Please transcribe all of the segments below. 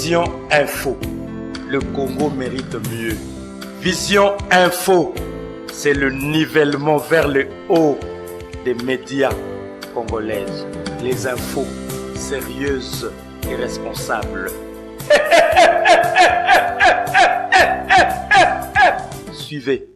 Vision Info. Le Congo mérite mieux. Vision Info, c'est le nivellement vers le haut des médias congolaises. Les infos sérieuses et responsables. Suivez.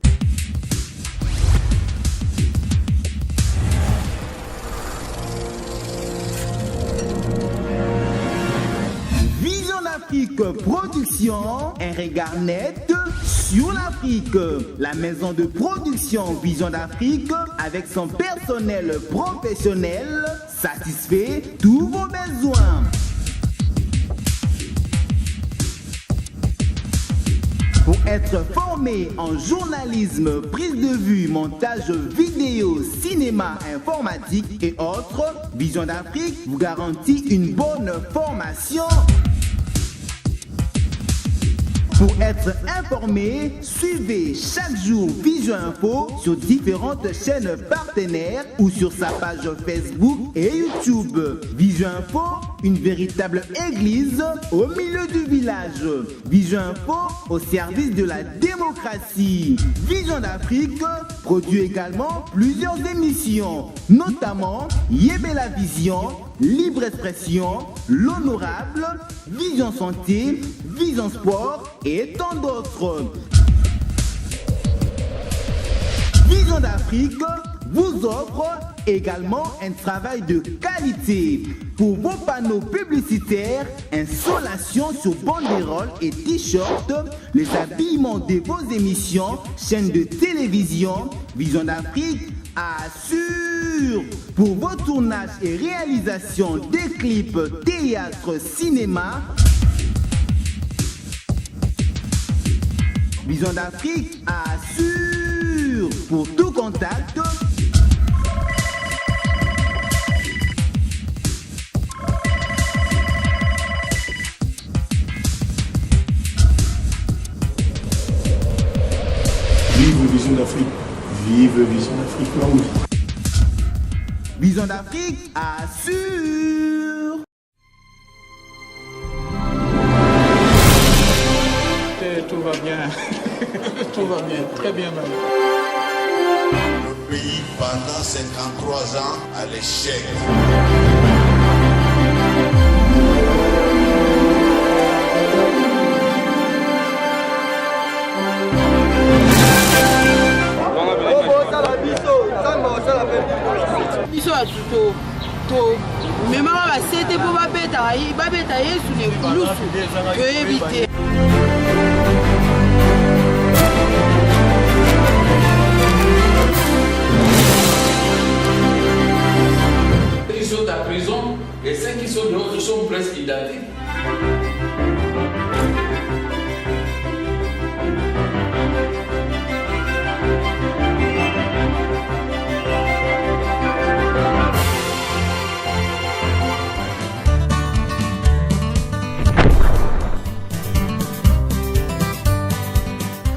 Vision d'Afrique Production, un regard net sur l'Afrique. La maison de production Vision d'Afrique, avec son personnel professionnel, satisfait tous vos besoins. Pour être formé en journalisme, prise de vue, montage vidéo, cinéma, informatique et autres, Vision d'Afrique vous garantit une bonne formation. Pour être informé, suivez chaque jour Vision Info sur différentes chaînes partenaires ou sur sa page Facebook et YouTube. Vision Info, une véritable église au milieu du village. Vision Info au service de la démocratie. Vision d'Afrique produit également plusieurs émissions, notamment Yébé la Vision, Libre Expression, L'Honorable, Vision Santé, Vision Sport et tant d'autres. Vision d'Afrique vous offre également un travail de qualité pour vos panneaux publicitaires, installation sur banderoles et t-shirts, les habillements de vos émissions, chaînes de télévision. Vision d'Afrique assure pour vos tournages et réalisations des clips, théâtre, cinéma. Vision d'Afrique assure pour tout contact. Vive Vision d'Afrique. Vive Vision d'Afrique, là oui. Vision d'Afrique assure. Tout va bien. Tout va bien. Très bien même. Le pays pendant 53 ans à l'échec. biso atuto to memaka basete mpo babeta yesu na ekulusu toyebi te. Ils sont à prison et ceux qui sont dehors sont presque identiques.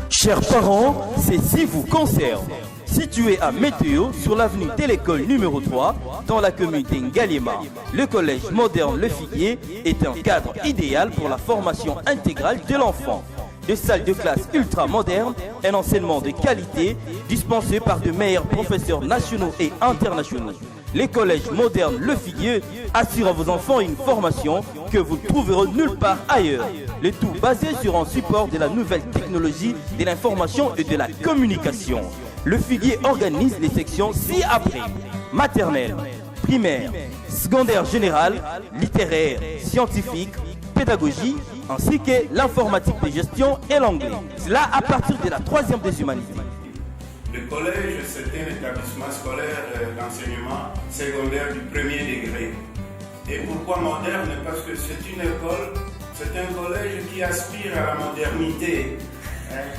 Chers parents, ceci vous concerne. Situé à Météo, sur l'avenue de l'école numéro 3, dans la commune d'Ngalema, le collège moderne Le Figuier est un cadre idéal pour la formation intégrale de l'enfant. Des salles de classe ultra modernes, un enseignement de qualité dispensé par de meilleurs professeurs nationaux et internationaux. Les collèges modernes Le Figuier assurent à vos enfants une formation que vous ne trouverez nulle part ailleurs. Le tout basé sur un support de la nouvelle technologie de l'information et de la communication. Le Figuier organise les sections ci-après: maternelle, primaire, secondaire générale, littéraire, scientifique, pédagogie, ainsi que l'informatique de gestion et l'anglais. Cela à partir de la 3e des humanités. Le collège, c'est un établissement scolaire d'enseignement secondaire du premier degré. Et pourquoi moderne? Parce que c'est une école, c'est un collège qui aspire à la modernité,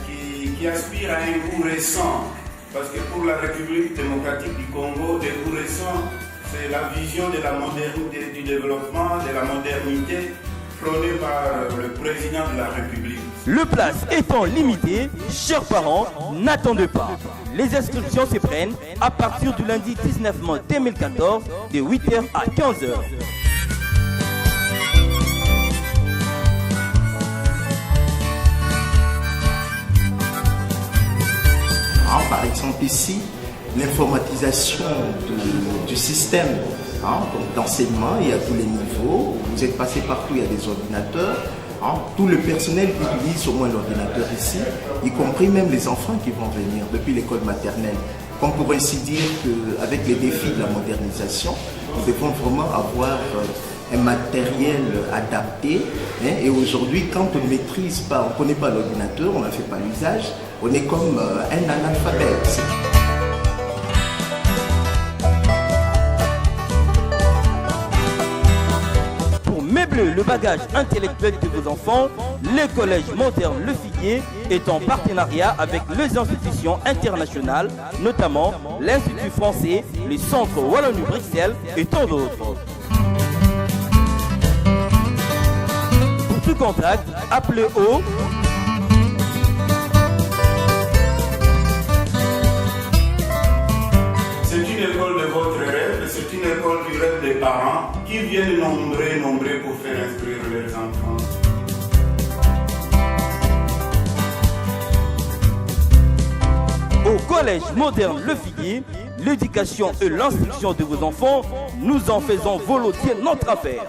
qui aspire à un goût récent. Parce que pour la République démocratique du Congo, le goût récent, c'est la vision de la modernité, du développement, de la modernité prônée par le président de la République. Le place étant limité, chers parents, n'attendez pas. Les inscriptions se prennent à partir du lundi 19 mai 2014 de 8h à 15h. Par exemple ici, l'informatisation du système d'enseignement, il y a tous les niveaux, vous êtes passé partout, il y a des ordinateurs. Tout le personnel utilise au moins l'ordinateur ici, y compris même les enfants qui vont venir depuis l'école maternelle. On pourrait ainsi dire qu'avec les défis de la modernisation, nous devons vraiment avoir un matériel adapté. Et aujourd'hui, quand on ne maîtrise pas, on ne connaît pas l'ordinateur, on n'en fait pas l'usage, on est comme un analphabète. Le bagage intellectuel de vos enfants, le Collège moderne Le Figuier est en partenariat avec les institutions internationales, notamment l'Institut français, le Centre Wallonie-Bruxelles et tant d'autres. Pour tout contact, appelez au C'est une école de votre rêve, c'est une école du rêve des parents qui viennent nombrer pour faire inscrire leurs enfants. Au Collège moderne Le Figuier, l'éducation et l'instruction de vos enfants, nous en faisons volontiers notre affaire.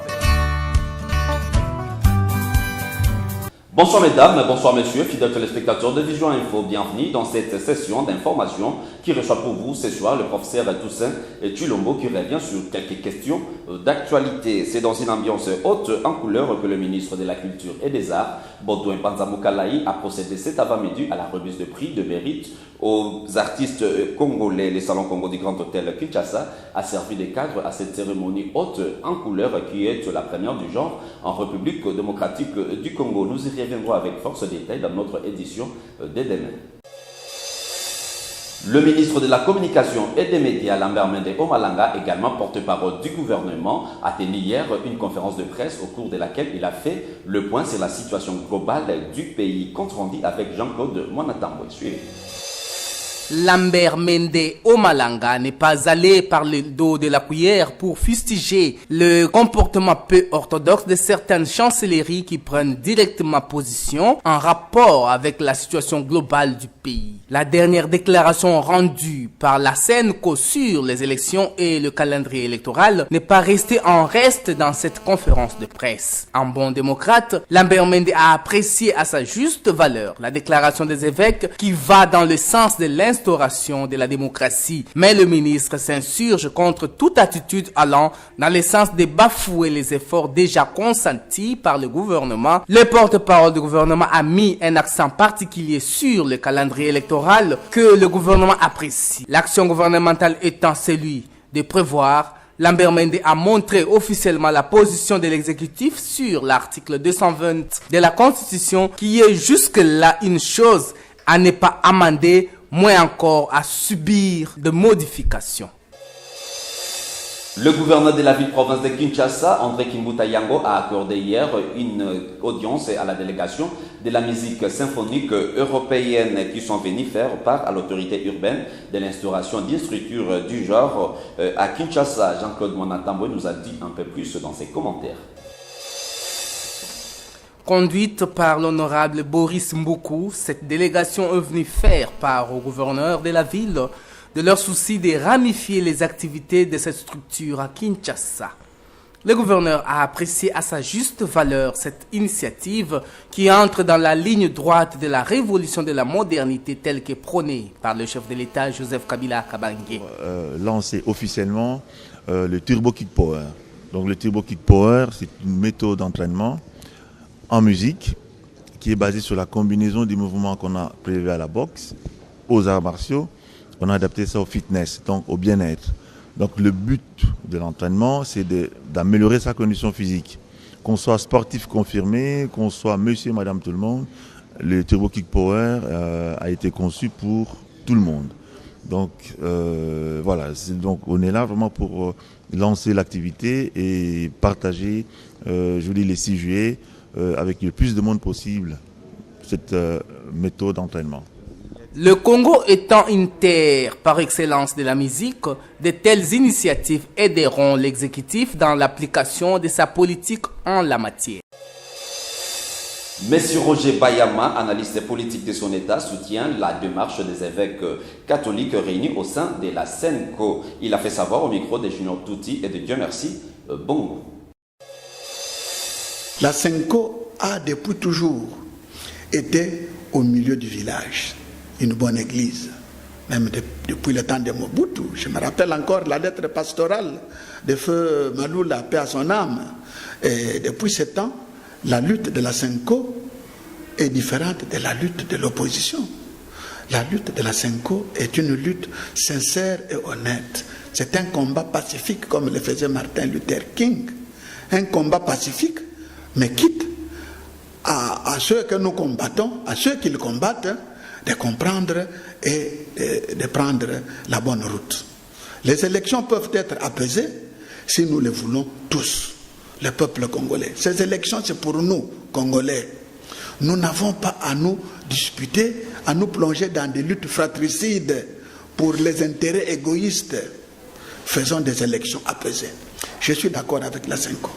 Bonsoir mesdames, bonsoir messieurs, fidèles téléspectateurs de Vision Info, bienvenue dans cette session d'information qui reçoit pour vous ce soir le professeur Toussaint Tulombo qui revient sur quelques questions d'actualité. C'est dans une ambiance haute en couleur que le ministre de la Culture et des Arts, Baudouin Panzamukalaï, a procédé cet avant-midi à la remise de prix de mérite aux artistes congolais. Le Salon Congo du Grand Hôtel Kinshasa a servi de cadre à cette cérémonie haute en couleur qui est la première du genre en République démocratique du Congo. Nous y reviendrons avec force détails dans notre édition de demain. Le ministre de la Communication et des Médias, Lambert Mende Omalanga, également porte-parole du gouvernement, a tenu hier une conférence de presse au cours de laquelle il a fait le point sur la situation globale du pays, compte rendu avec Jean-Claude Mwanatambwe. Suivez. Lambert Mende Omalanga n'est pas allé par le dos de la cuillère pour fustiger le comportement peu orthodoxe de certaines chancelleries qui prennent directement position en rapport avec la situation globale du pays. La dernière déclaration rendue par la CENCO sur les élections et le calendrier électoral n'est pas restée en reste dans cette conférence de presse. En bon démocrate, Lambert Mende a apprécié à sa juste valeur la déclaration des évêques qui va dans le sens de l'instauration de la démocratie. Mais le ministre s'insurge contre toute attitude allant dans le sens de bafouer les efforts déjà consentis par le gouvernement. Le porte-parole du gouvernement a mis un accent particulier sur le calendrier électoral que le gouvernement apprécie. L'action gouvernementale étant celui de prévoir, Lambert Mende a montré officiellement la position de l'exécutif sur l'article 220 de la Constitution qui est jusque-là une chose à ne pas amender, moins encore à subir de modifications. Le gouverneur de la ville-province de Kinshasa, André Kimbuta Yango, a accordé hier une audience à la délégation de la musique symphonique européenne qui sont venus faire part à l'autorité urbaine de l'instauration d'une structure du genre à Kinshasa. Jean-Claude Mwanatambwe nous a dit un peu plus dans ses commentaires. Conduite par l'honorable Boris Mboukou, cette délégation est venue faire part au gouverneur de la ville de leur souci de ramifier les activités de cette structure à Kinshasa. Le gouverneur a apprécié à sa juste valeur cette initiative qui entre dans la ligne droite de la révolution de la modernité telle que prônée par le chef de l'État Joseph Kabila Kabange. Lancé officiellement le Turbo Kick Power. Donc le Turbo Kick Power, c'est une méthode d'entraînement en musique qui est basée sur la combinaison des mouvements qu'on a prévus à la boxe, aux arts martiaux. On a adapté ça au fitness, donc au bien-être. Donc le but de l'entraînement, c'est d'améliorer sa condition physique. Qu'on soit sportif confirmé, qu'on soit monsieur, madame, tout le monde, le Turbo Kick Power a été conçu pour tout le monde. Donc voilà, donc on est là vraiment pour lancer l'activité et partager, je vous dis, les 6 juillet avec le plus de monde possible cette méthode d'entraînement. Le Congo étant une terre par excellence de la musique, de telles initiatives aideront l'exécutif dans l'application de sa politique en la matière. Monsieur Roger Bayama, analyste politique de son État, soutient la démarche des évêques catholiques réunis au sein de la SENCO. Il a fait savoir au micro de Junior Touti et de Dieu merci Bongo. La SENCO a depuis toujours été au milieu du village, une bonne église, même depuis le temps de Mobutu. Je me rappelle encore la lettre pastorale de feu Maloula, paix à son âme. Et depuis ce temps, la lutte de la SENCO est différente de la lutte de l'opposition. La lutte de la SENCO est une lutte sincère et honnête. C'est un combat pacifique comme le faisait Martin Luther King. Un combat pacifique, mais quitte à ceux que nous combattons, à ceux qui le combattent, de comprendre et de prendre la bonne route. Les élections peuvent être apaisées si nous le voulons tous. Le peuple congolais. Ces élections, c'est pour nous, Congolais. Nous n'avons pas à nous disputer, à nous plonger dans des luttes fratricides pour les intérêts égoïstes. Faisons des élections apaisées. Je suis d'accord avec la SENCO.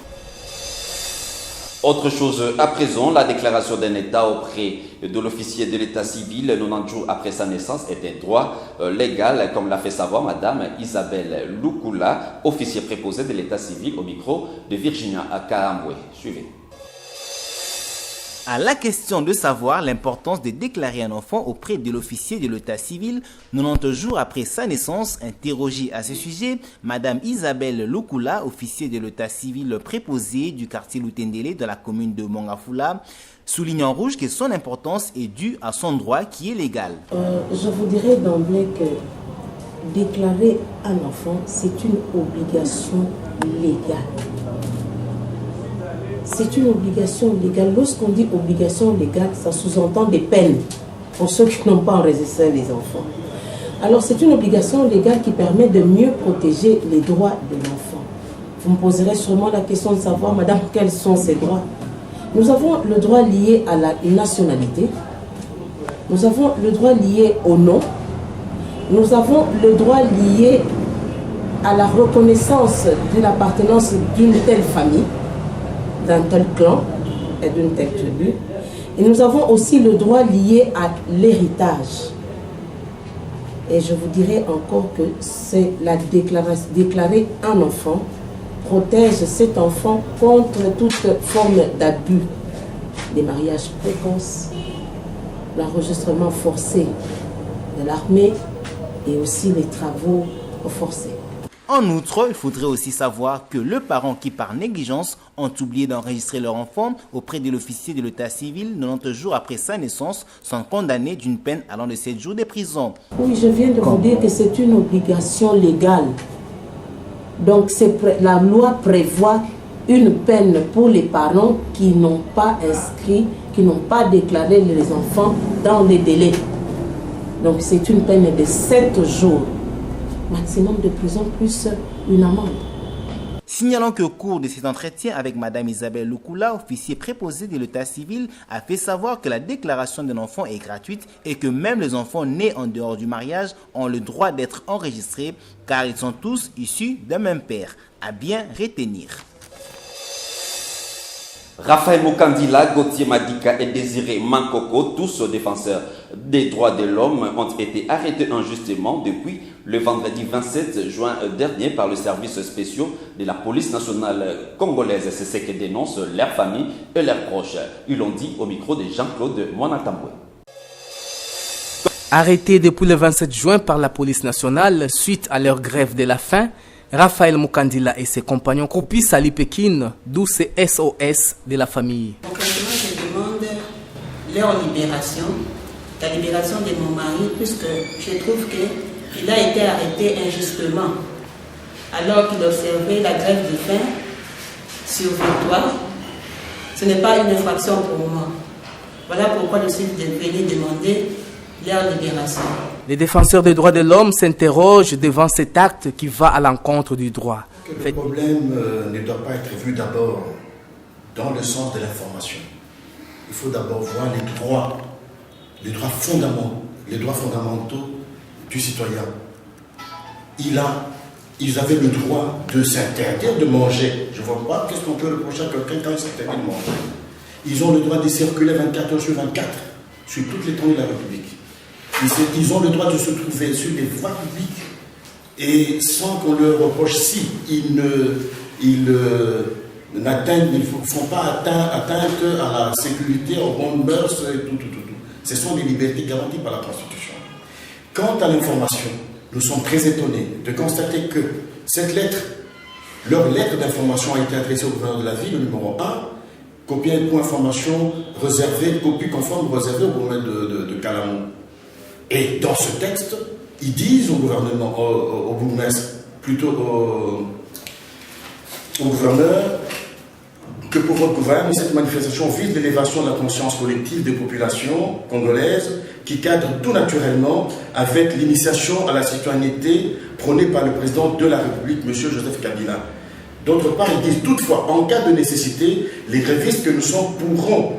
Autre chose à présent, la déclaration d'un État auprès de l'officier de l'État civil 90 jours après sa naissance est un droit légal, comme l'a fait savoir Madame Isabelle Lukula, officier préposé de l'État civil au micro de Virginia Kaambwe. Suivez. À la question de savoir l'importance de déclarer un enfant auprès de l'officier de l'état civil 90 jours après sa naissance, interrogée à ce sujet, Madame Isabelle Lukula, officier de l'état civil préposé du quartier Lutendele de la commune de Mongafula, souligne en rouge que son importance est due à son droit qui est légal. Je vous dirais d'emblée que déclarer un enfant, c'est une obligation légale. C'est une obligation légale. Lorsqu'on dit obligation légale, ça sous-entend des peines pour ceux qui n'ont pas enregistré les enfants. Alors c'est une obligation légale qui permet de mieux protéger les droits de l'enfant. Vous me poserez sûrement la question de savoir, madame, quels sont ces droits? Nous avons le droit lié à la nationalité. Nous avons le droit lié au nom. Nous avons le droit lié à la reconnaissance de l'appartenance d'une telle famille, d'un tel clan et d'une telle tribu. Et nous avons aussi le droit lié à l'héritage. Et je vous dirais encore que c'est la déclarer un enfant protège cet enfant contre toute forme d'abus, des mariages précoces, l'enregistrement forcé de l'armée et aussi les travaux forcés. En outre, il faudrait aussi savoir que les parents qui, par négligence, ont oublié d'enregistrer leur enfant auprès de l'officier de l'état civil 90 jours après sa naissance sont condamnés d'une peine allant de 7 jours de prison. Oui, je viens de vous dire que c'est une obligation légale. Donc, la loi prévoit une peine pour les parents qui n'ont pas inscrit, qui n'ont pas déclaré les enfants dans les délais. Donc, c'est une peine de 7 jours. Maximum de prison plus une amende. Signalons qu'au cours de cet entretien avec Mme Isabelle Lukula, officier préposé de l'état civil, a fait savoir que la déclaration d'un enfant est gratuite et que même les enfants nés en dehors du mariage ont le droit d'être enregistrés car ils sont tous issus d'un même père. À bien retenir. Raphaël Mokandila, Gauthier Madika et Désiré Mankoko, tous défenseurs des droits de l'homme, ont été arrêtés injustement depuis le vendredi 27 juin dernier par le service spécial de la police nationale congolaise. C'est ce que dénoncent leurs familles et leurs proches. Ils l'ont dit au micro de Jean-Claude Mwanatambwe. Arrêtés depuis le 27 juin par la police nationale suite à leur grève de la faim, Raphaël Mokandila et ses compagnons copient Sali Pékin, d'où ces SOS de la famille. Concrètement, je demande leur libération, la libération de mon mari, puisque je trouve qu'il a été arrêté injustement, alors qu'il observait la grève de faim sur victoire. Ce n'est pas une infraction pour moi. Voilà pourquoi je suis venu demander leur libération. Les défenseurs des droits de l'homme s'interrogent devant cet acte qui va à l'encontre du droit. Le problème ne doit pas être vu d'abord dans le sens de l'information. Il faut d'abord voir les droits fondamentaux du citoyen. Ils avaient le droit de s'interdire de manger. Je ne vois pas qu'est-ce qu'on peut reprocher à quelqu'un quand il s'interdit de manger. Ils ont le droit de circuler 24 heures sur 24 sur toutes les l'étendue de la République. Ils ont le droit de se trouver sur des voies publiques et sans qu'on leur reproche si ils ne font pas atteinte à la sécurité, aux bonnes mœurs et tout. Ce sont des libertés garanties par la Constitution. Quant à l'information, nous sommes très étonnés de constater que cette lettre, leur lettre d'information a été adressée au gouverneur de la ville, le numéro 1, copie pour information réservée, copie conforme réservée au gouverneur de Calamou. Et dans ce texte, ils disent au gouvernement, au bourgmestre, plutôt au gouverneur, que pour votre gouvernement, cette manifestation vise l'élévation de la conscience collective des populations congolaises qui cadre tout naturellement avec l'initiation à la citoyenneté prônée par le président de la République, M. Joseph Kabila. D'autre part, ils disent toutefois, en cas de nécessité, les grévistes que nous sommes pourront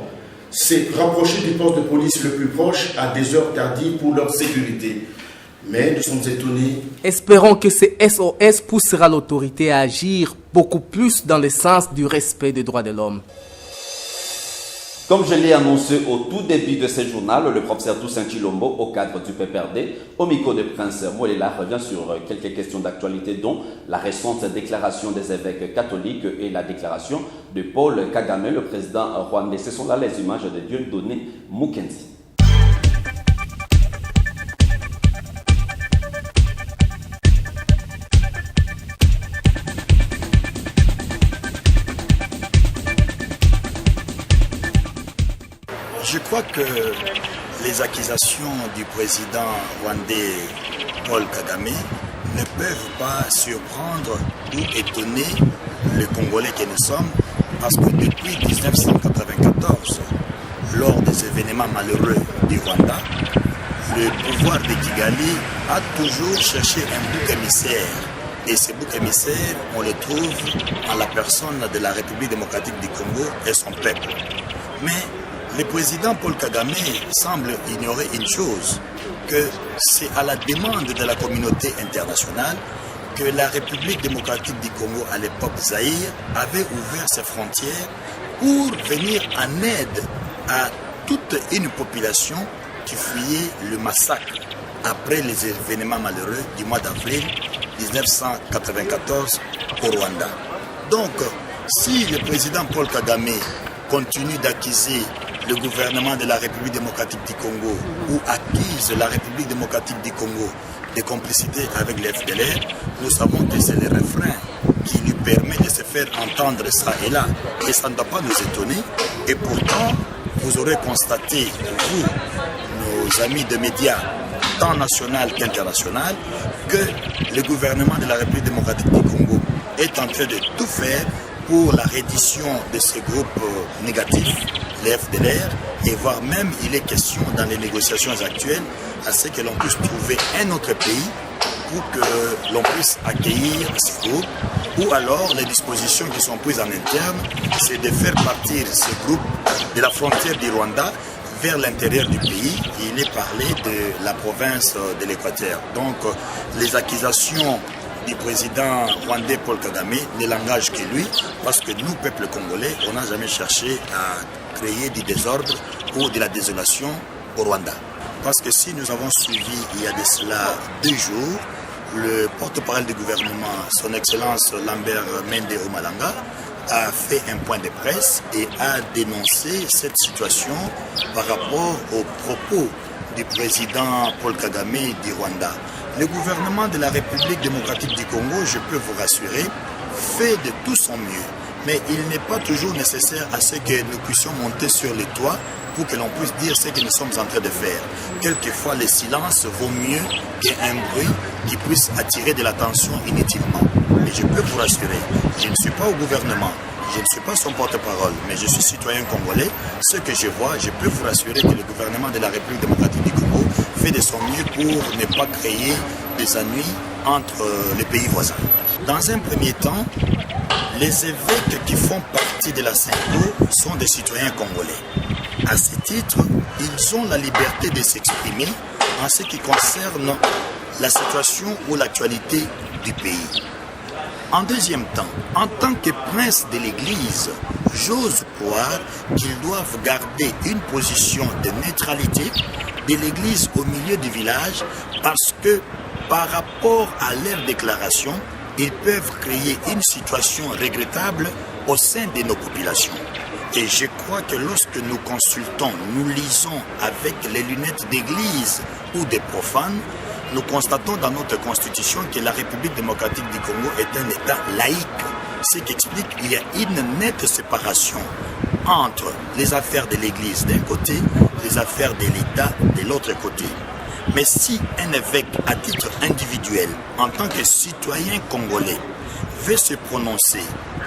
se rapprocher du poste de police le plus proche à des heures tardives pour leur sécurité. Mais nous sommes étonnés. Espérons que ce SOS poussera l'autorité à agir beaucoup plus dans le sens du respect des droits de l'homme. Comme je l'ai annoncé au tout début de ce journal, le professeur Toussaint Chilombo, au cadre du PPRD, au micro de Prince Molela, revient sur quelques questions d'actualité, dont la récente déclaration des évêques catholiques et la déclaration de Paul Kagame, le président rwandais. Ce sont là les images de Dieudonné Mukenzi. Je crois que les accusations du président rwandais Paul Kagame ne peuvent pas surprendre ou étonner les Congolais que nous sommes, parce que depuis 1994, lors des événements malheureux du Rwanda, le pouvoir de Kigali a toujours cherché un bouc émissaire. Et ce bouc émissaire, on le trouve en la personne de la République démocratique du Congo et son peuple. Mais le président Paul Kagame semble ignorer une chose, que c'est à la demande de la communauté internationale que la République démocratique du Congo, à l'époque Zaïre, avait ouvert ses frontières pour venir en aide à toute une population qui fuyait le massacre après les événements malheureux du mois d'avril 1994 au Rwanda. Donc, si le président Paul Kagame continue d'accuser le gouvernement de la République démocratique du Congo ou accuse la République démocratique du Congo de complicité avec les FDLR, nous savons que c'est le refrain qui lui permet de se faire entendre ça et là. Et ça ne doit pas nous étonner. Et pourtant, vous aurez constaté, vous, nos amis de médias, tant national qu'international, que le gouvernement de la République démocratique du Congo est en train de tout faire pour la reddition de ces groupes négatifs, les FDLR, et voire même il est question dans les négociations actuelles à ce que l'on puisse trouver un autre pays pour que l'on puisse accueillir ces groupes, ou alors les dispositions qui sont prises en interne, c'est de faire partir ces groupes de la frontière du Rwanda vers l'intérieur du pays. Il est parlé de la province de l'Équateur. Donc les accusations du président rwandais Paul Kagame ne l'engage que lui, parce que nous, peuple congolais, on n'a jamais cherché à créer du désordre ou de la désolation au Rwanda. Parce que si nous avons suivi il y a de cela 2 jours, le porte-parole du gouvernement, son Excellence Lambert Mende Omalanga, a fait un point de presse et a dénoncé cette situation par rapport aux propos du président Paul Kagame du Rwanda. Le gouvernement de la République démocratique du Congo, je peux vous rassurer, fait de tout son mieux. Mais il n'est pas toujours nécessaire à ce que nous puissions monter sur les toits pour que l'on puisse dire ce que nous sommes en train de faire. Quelquefois, le silence vaut mieux qu'un bruit qui puisse attirer de l'attention inutilement. Mais je peux vous rassurer, je ne suis pas au gouvernement, je ne suis pas son porte-parole, mais je suis citoyen congolais. Ce que je vois, je peux vous rassurer que le gouvernement de la République démocratique du Congo fait de son mieux pour ne pas créer des ennuis entre les pays voisins. Dans un premier temps, les évêques qui font partie de la CENCO sont des citoyens congolais. À ce titre, ils ont la liberté de s'exprimer en ce qui concerne la situation ou l'actualité du pays. En deuxième temps, en tant que prince de l'Église, j'ose croire qu'ils doivent garder une position de neutralité de l'Église au milieu du village parce que par rapport à leur déclaration, ils peuvent créer une situation regrettable au sein de nos populations. Et je crois que lorsque nous consultons, nous lisons avec les lunettes d'église ou des profanes, nous constatons dans notre constitution que la République démocratique du Congo est un État laïque. Ce qui explique qu'il y a une nette séparation entre les affaires de l'église d'un côté, les affaires de l'État de l'autre côté. Mais si un évêque, à titre individuel, en tant que citoyen congolais, veut se prononcer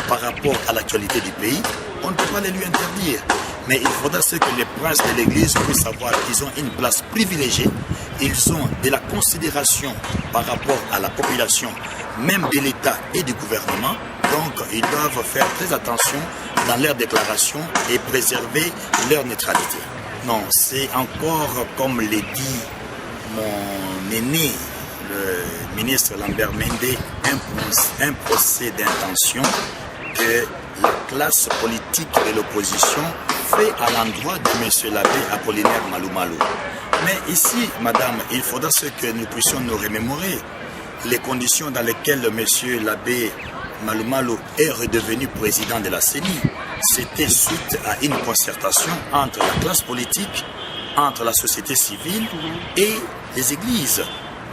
par rapport à l'actualité du pays, on ne peut pas les lui interdire. Mais il faudra que les princes de l'Église puissent savoir qu'ils ont une place privilégiée, ils ont de la considération par rapport à la population, même de l'État et du gouvernement. Donc, ils doivent faire très attention dans leurs déclarations et préserver leur neutralité. Non, c'est encore, comme l'a dit mon aîné, le ministre Lambert Mende, un procès d'intention que la classe politique de l'opposition fait à l'endroit de M. l'abbé Apollinaire Malou Malou. Mais ici, madame, il faudra que nous puissions nous remémorer les conditions dans lesquelles M. l'abbé Malou Malou est redevenu président de la CENI. C'était suite à une concertation entre la classe politique, entre la société civile et les églises.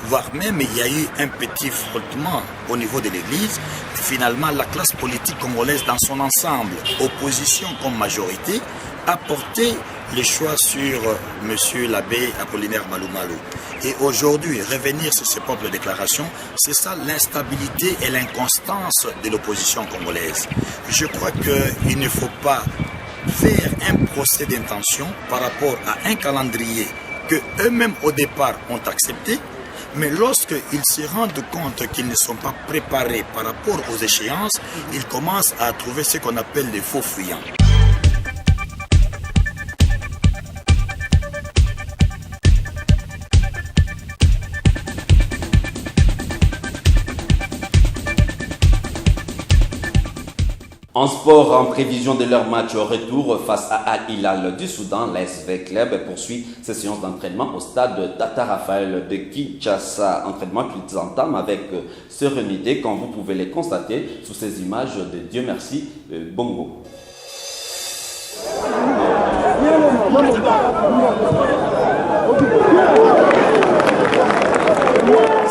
Voire même il y a eu un petit frottement au niveau de l'église. Finalement, la classe politique congolaise dans son ensemble, opposition comme majorité, a porté le choix sur M. l'abbé Apollinaire Malou Malou. Et aujourd'hui, revenir sur ces propres déclarations, c'est ça l'instabilité et l'inconstance de l'opposition congolaise. Je crois qu'il ne faut pas faire un procès d'intention par rapport à un calendrier que eux-mêmes au départ ont accepté, mais lorsqu'ils se rendent compte qu'ils ne sont pas préparés par rapport aux échéances, ils commencent à trouver ce qu'on appelle les faux fuyants. En sport, en prévision de leur match au retour face à Al-Hilal du Soudan, l'ASV Club poursuit ses séances d'entraînement au stade Tata Raphaël de Kinshasa. Entraînement qu'ils entament avec sérénité, comme vous pouvez les constater sous ces images de Dieu merci Bongo.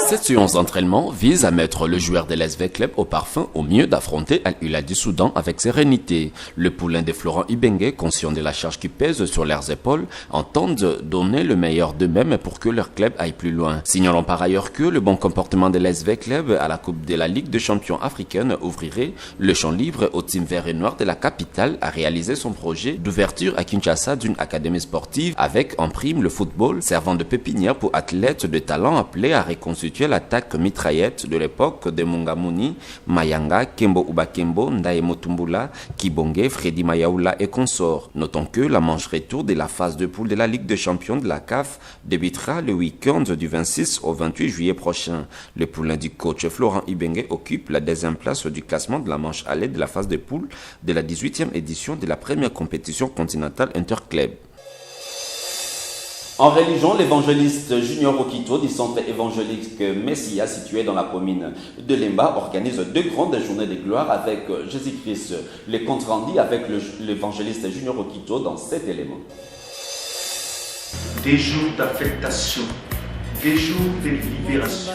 Cette séance d'entraînement vise à mettre le joueur de l'ASV Club au parfum au mieux d'affronter Al-Hilal du Soudan avec sérénité. Le poulain de Florent Ibenge, conscient de la charge qui pèse sur leurs épaules, entendent donner le meilleur d'eux-mêmes pour que leur club aille plus loin. Signalons par ailleurs que le bon comportement de l'ASV Club à la Coupe de la Ligue des champions africaine ouvrirait le champ libre au team vert et noir de la capitale à réaliser son projet d'ouverture à Kinshasa d'une académie sportive avec en prime le football servant de pépinière pour athlètes de talent appelés à reconstituer l'attaque mitraillette de l'époque de Mungamuni, Mayanga, Kembo Ubakembo, Ndaye Motumbula, Kibonge, Freddy Mayaoula et consorts. Notons que la manche retour de la phase de poule de la Ligue des champions de la CAF débutera le week-end du 26 au 28 juillet prochain. Le poulain du coach Florent Ibenge occupe la deuxième place du classement de la manche allée de la phase de poule de la 18e édition de la première compétition continentale interclub. En religion, l'évangéliste Junior Okito du centre évangélique Messia situé dans la commune de Lemba organise 2 grandes journées de gloire avec Jésus-Christ. Les comptes rendus avec l'évangéliste Junior Okito dans 7 éléments. Des jours d'affectation, des jours de libération.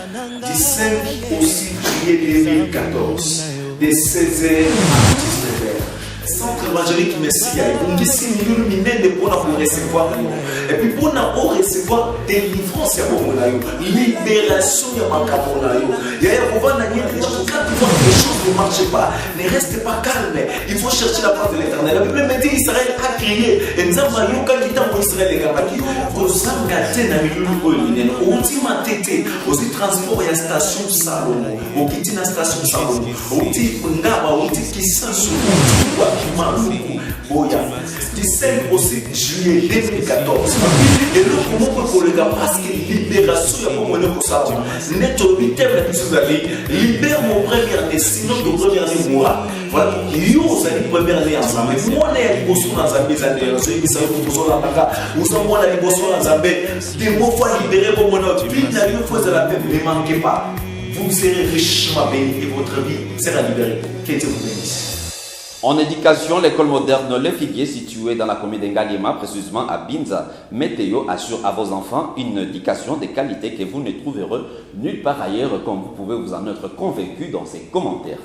Du 5 au 6 juillet 2014, de 16h à 19h. Centre évangélique Messia, on dit si nous minés pour recevoir et puis pour recevoir délivrance à libération à Makamonayo. Il y a un moment quand tu vois que les choses ne marchent pas, ne reste pas calme, il faut chercher la part de l'éternel. La Bible me dit Israël a crié et nous avons eu quand il a Israël les Gabaki, vous engagez dans le lieu où ultima tete, aussi transport et station Salomon, au qui dit la station Salomon, au dit Ngaba, au dit qui s'en souvient. du 5 au 7 juillet 2014. Et le moment pour le gars, parce que libération, il y a pas de ça. Net au 8e, vous avez libère mon premier année, sinon de première année, moi. Voilà, il y a une première année ensemble. Moi, on est à Liboso dans Zambie, vous avez la Liboso dans Zambie. Des mots fois libérés pour mon autre. Puis, il y a une fois de la paix, ne manquez pas. Vous serez richement béni et votre vie sera libérée. Que Dieu vous bénisse. En éducation, l'école moderne Le Figuier, située dans la commune d'Engaliema, précisément à Binza, Météo assure à vos enfants une éducation de qualité que vous ne trouverez nulle part ailleurs, comme vous pouvez vous en être convaincu dans ces commentaires.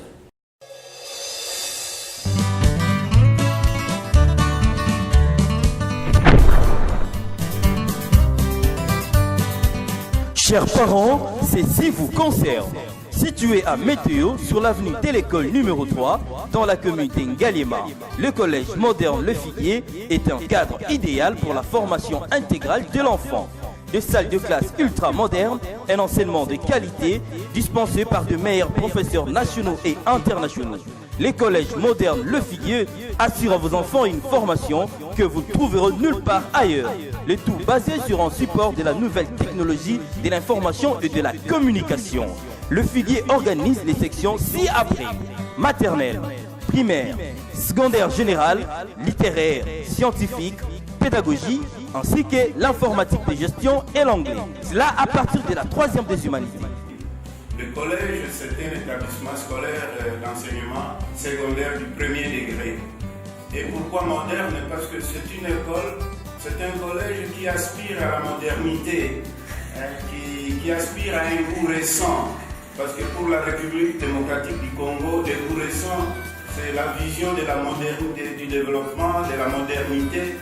Chers parents, ceci vous concerne. Situé à Météo, sur l'avenue de l'école numéro 3, dans la commune d'Engaliema, le collège moderne Le Figuier est un cadre idéal pour la formation intégrale de l'enfant. Des salles de classe ultra modernes, un enseignement de qualité dispensé par de meilleurs professeurs nationaux et internationaux. Les collèges modernes Le Figuier assurent à vos enfants une formation que vous trouverez nulle part ailleurs. Le tout basé sur un support de la nouvelle technologie de l'information et de la communication. Le Figuier organise les sections ci-après: maternelle, primaire, secondaire générale, littéraire, scientifique, pédagogie, ainsi que l'informatique de gestion et l'anglais. Cela à partir de la 3e des humanités. Le collège, c'est un établissement scolaire d'enseignement secondaire du premier degré. Et pourquoi moderne? Parce que c'est une école, c'est un collège qui aspire à la modernité, qui aspire à un goût récent. Parce que pour la République démocratique du Congo, le goût récent, c'est la vision de la modernité, du développement, de la modernité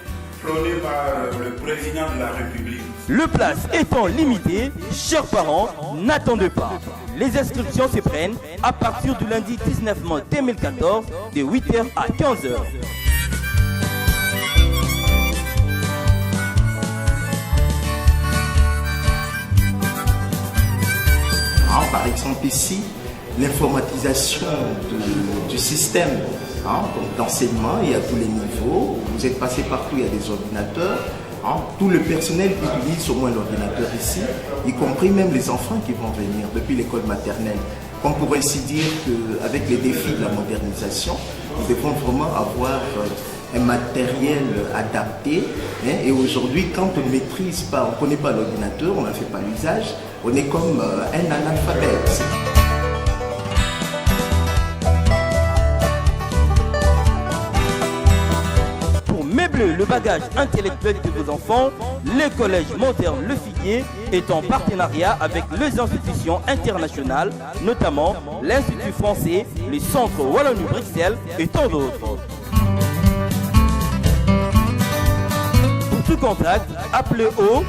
prônée par le président de la République. Le place étant limité, chers parents, n'attendez pas. Les inscriptions se prennent à partir du lundi 19 mai 2014 de 8h à 15h. Par exemple ici, l'informatisation du système d'enseignement, il y a tous les niveaux, vous êtes passé partout, il y a des ordinateurs. Tout le personnel utilise au moins l'ordinateur ici, y compris même les enfants qui vont venir depuis l'école maternelle. On pourrait ainsi dire qu'avec les défis de la modernisation, nous devons vraiment avoir un matériel adapté. Et aujourd'hui, quand on ne maîtrise pas, on ne connaît pas l'ordinateur, on n'en fait pas l'usage, on est comme un analphabète. Le bagage intellectuel de vos enfants, le collège moderne Le Figuier est en partenariat avec les institutions internationales, notamment l'Institut français, le Centre Wallonie-Bruxelles et tant d'autres. Pour tout contact, appelez au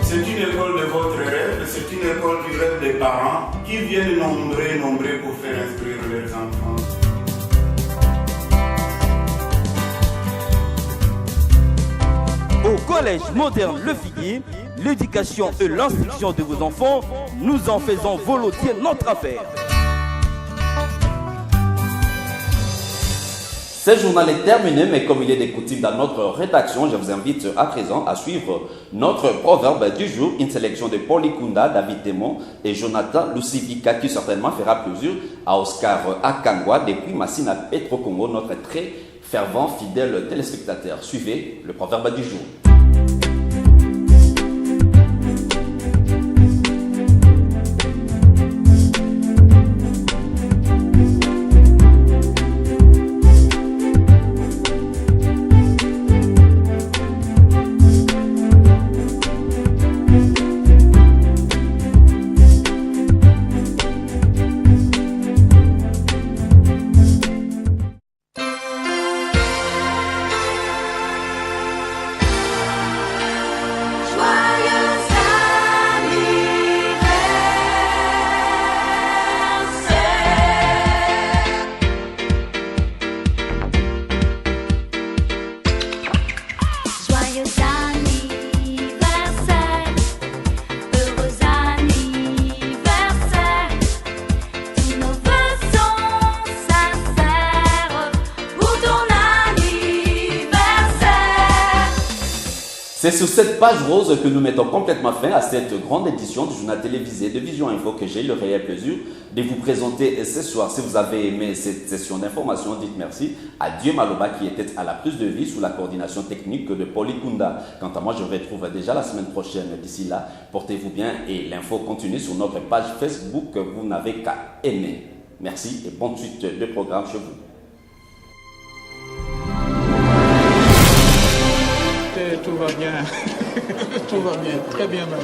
C'est une école de votre rêve, c'est une école du rêve des parents qui viennent nombrer pour faire inscrire leurs enfants. Au collège moderne Le Figuier, l'éducation et l'instruction de vos enfants, nous en faisons volontiers notre affaire. Ce journal est terminé, mais comme il est de coutume dans notre rédaction, je vous invite à présent à suivre notre proverbe du jour, une sélection de Paul Ikunda, David Demon et Jonathan Lucivika qui certainement fera plaisir à Oscar Akangwa depuis Massina Petro Congo, notre très fervent, fidèle téléspectateur. Suivez le proverbe du jour. C'est sur cette page rose que nous mettons complètement fin à cette grande édition du journal télévisé de Vision Info que j'ai le réel plaisir de vous présenter ce soir. Si vous avez aimé cette session d'information, dites merci à Dieu Maloba qui était à la prise de vie sous la coordination technique de Pauli Kunda. Quant à moi, je vous retrouve déjà la semaine prochaine. D'ici là, portez-vous bien et l'info continue sur notre page Facebook que vous n'avez qu'à aimer. Merci et bonne suite de programme chez vous. Tout va bien, tout va bien, très bien même.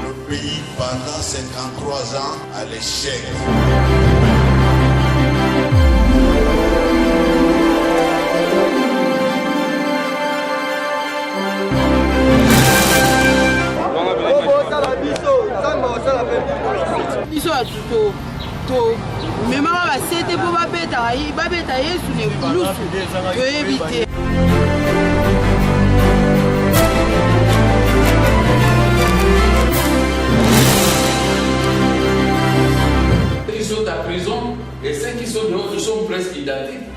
Le pays pendant 53 ans à l'échec. biso to memaka basete mpo babeta yesu na ekulusu toyebi te. Ils sont à prison et ceux qui sont dehors, ils sont presque identiques.